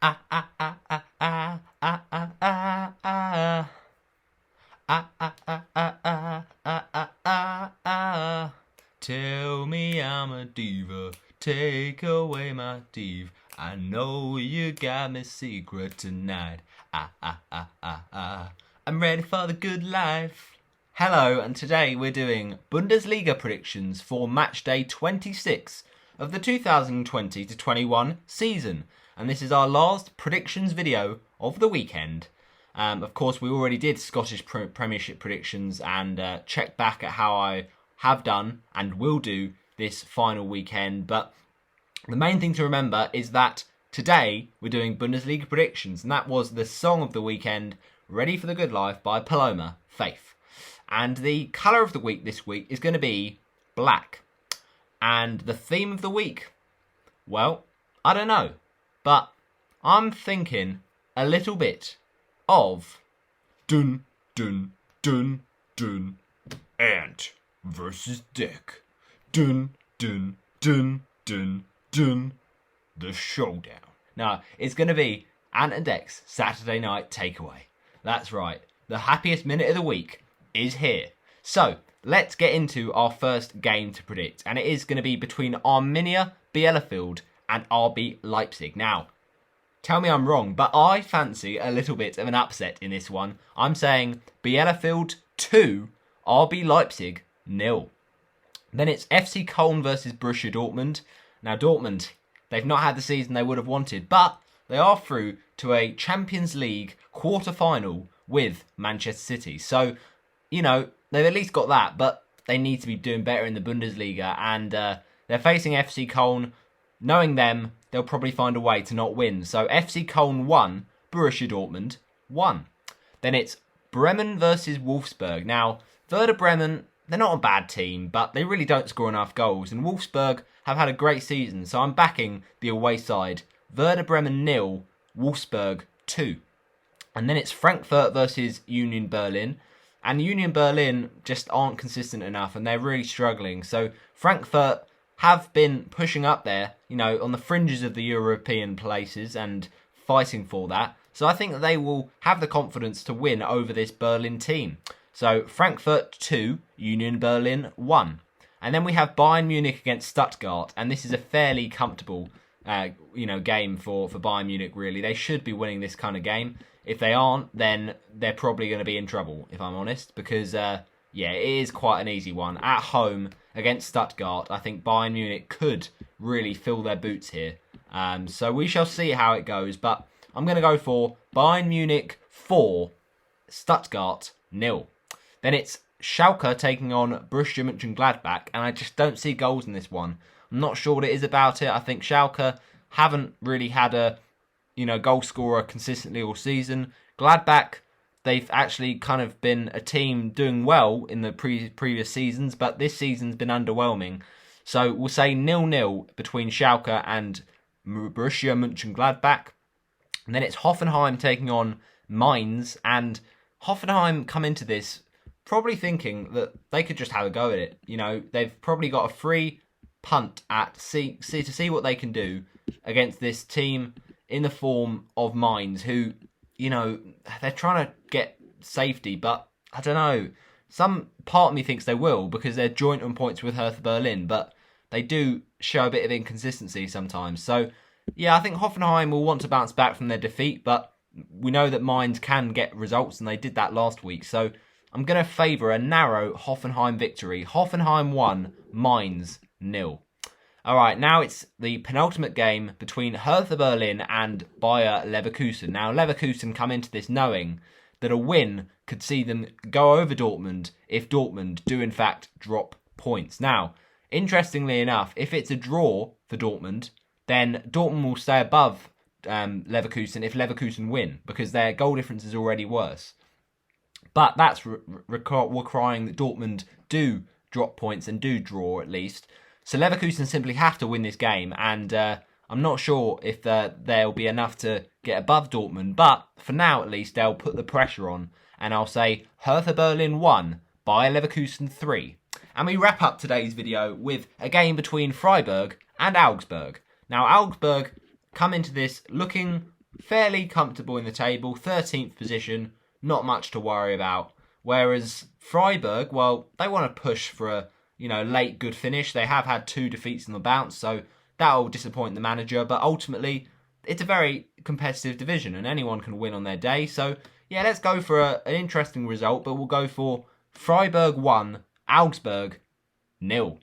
Ah ah ah ah ah ah ah ah ah. Ah ah ah ah ah ah ah ah ah. Tell me I'm a diva. Take away my div. I know you got me secret tonight. Ah ah ah ah ah. I'm ready for the good life. Hello, and today we're doing Bundesliga predictions for match day 26 of the 2020 to 21 season. And this is our last predictions video of the weekend. Of course, we already did Scottish Premiership predictions and checked back at how I have done and will do this final weekend. But the main thing to remember is that today we're doing Bundesliga predictions, and that was the song of the weekend, Ready for the Good Life by Paloma Faith. And the colour of the week this week is going to be black. And the theme of the week, well, I don't know, but I'm thinking a little bit of dun dun dun dun Ant versus Dick. Dun dun dun dun dun the showdown. Now it's going to be Ant and Dec's Saturday night takeaway. That's right, the happiest minute of the week is here. So let's get into our first game to predict, and it is going to be between Arminia Bielefeld and RB Leipzig. Now, tell me I'm wrong, but I fancy a little bit of an upset in this one. I'm saying Bielefeld 2, RB Leipzig 0. Then it's FC Köln versus Borussia Dortmund. Now Dortmund, they've not had the season they would have wanted, but they are through to a Champions League quarter-final with Manchester City. So, you know, they've at least got that, but they need to be doing better in the Bundesliga. And they're facing FC Köln. Knowing them, they'll probably find a way to not win. So FC Köln 1, Borussia Dortmund 1. Then it's Bremen versus Wolfsburg. Now, Werder Bremen, they're not a bad team, but they really don't score enough goals. And Wolfsburg have had a great season, so I'm backing the away side. Werder Bremen 0, Wolfsburg 2. And then it's Frankfurt versus Union Berlin. And Union Berlin just aren't consistent enough, and they're really struggling. So Frankfurt have been pushing up there, you know, on the fringes of the European places and fighting for that. So I think that they will have the confidence to win over this Berlin team. So Frankfurt 2, Union Berlin 1. And then we have Bayern Munich against Stuttgart, and this is a fairly comfortable game for Bayern Munich, really. They should be winning this kind of game. If they aren't, then they're probably going to be in trouble, if I'm honest, because it is quite an easy one. At home against Stuttgart, I think Bayern Munich could really fill their boots here. So we shall see how it goes, but I'm going to go for Bayern Munich 4, Stuttgart 0. Then it's Schalke taking on Borussia Mönchengladbach, and I just don't see goals in this one. I'm not sure what it is about it. I think Schalke haven't really had a goal scorer consistently all season. Gladbach, they've actually kind of been a team doing well in the previous seasons, but this season's been underwhelming. So we'll say 0-0 between Schalke and Borussia Mönchengladbach. And then it's Hoffenheim taking on Mainz, and Hoffenheim come into this probably thinking that they could just have a go at it. You know, they've probably got a free punt to see what they can do against this team in the form of Mainz, who, you know, they're trying to get safety, but I don't know. Some part of me thinks they will because they're joint on points with Hertha Berlin, but they do show a bit of inconsistency sometimes. So, yeah, I think Hoffenheim will want to bounce back from their defeat, but we know that Mainz can get results, and they did that last week. So I'm going to favour a narrow Hoffenheim victory. Hoffenheim 1, Mainz 0. All right, now it's the penultimate game between Hertha Berlin and Bayer Leverkusen. Now, Leverkusen come into this knowing that a win could see them go over Dortmund if Dortmund do, in fact, drop points. Now, interestingly enough, if it's a draw for Dortmund, then Dortmund will stay above Leverkusen if Leverkusen win, because their goal difference is already worse. But that's requiring that Dortmund do drop points and do draw at least. So Leverkusen simply have to win this game, and I'm not sure if there'll be enough to get above Dortmund, but for now at least they'll put the pressure on, and I'll say Hertha Berlin 1, Bayer Leverkusen 3. And we wrap up today's video with a game between Freiburg and Augsburg. Now Augsburg come into this looking fairly comfortable in the table, 13th position, not much to worry about. Whereas Freiburg, well, they want to push for a late good finish. They have had 2 defeats on the bounce, so that'll disappoint the manager. But ultimately, it's a very competitive division, and anyone can win on their day. So yeah, let's go for an interesting result, but we'll go for Freiburg 1, Augsburg 0.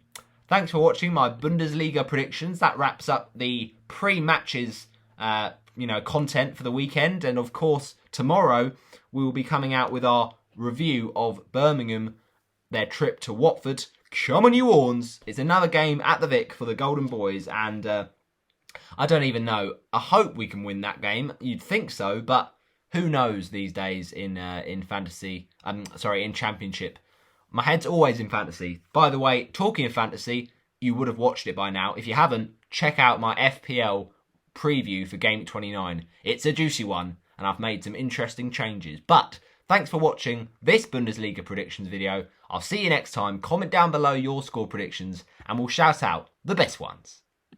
Thanks for watching my Bundesliga predictions. That wraps up the pre-matches content for the weekend. And of course, tomorrow we will be coming out with our review of Birmingham, their trip to Watford. Come on, you Horns! It's another game at the Vic for the Golden Boys, and I don't even know. I hope we can win that game. You'd think so, but who knows these days in fantasy? In Championship. My head's always in fantasy. By the way, talking of fantasy, you would have watched it by now. If you haven't, check out my FPL preview for Gameweek 29. It's a juicy one, and I've made some interesting changes. But thanks for watching this Bundesliga predictions video. I'll see you next time. Comment down below your score predictions, and we'll shout out the best ones.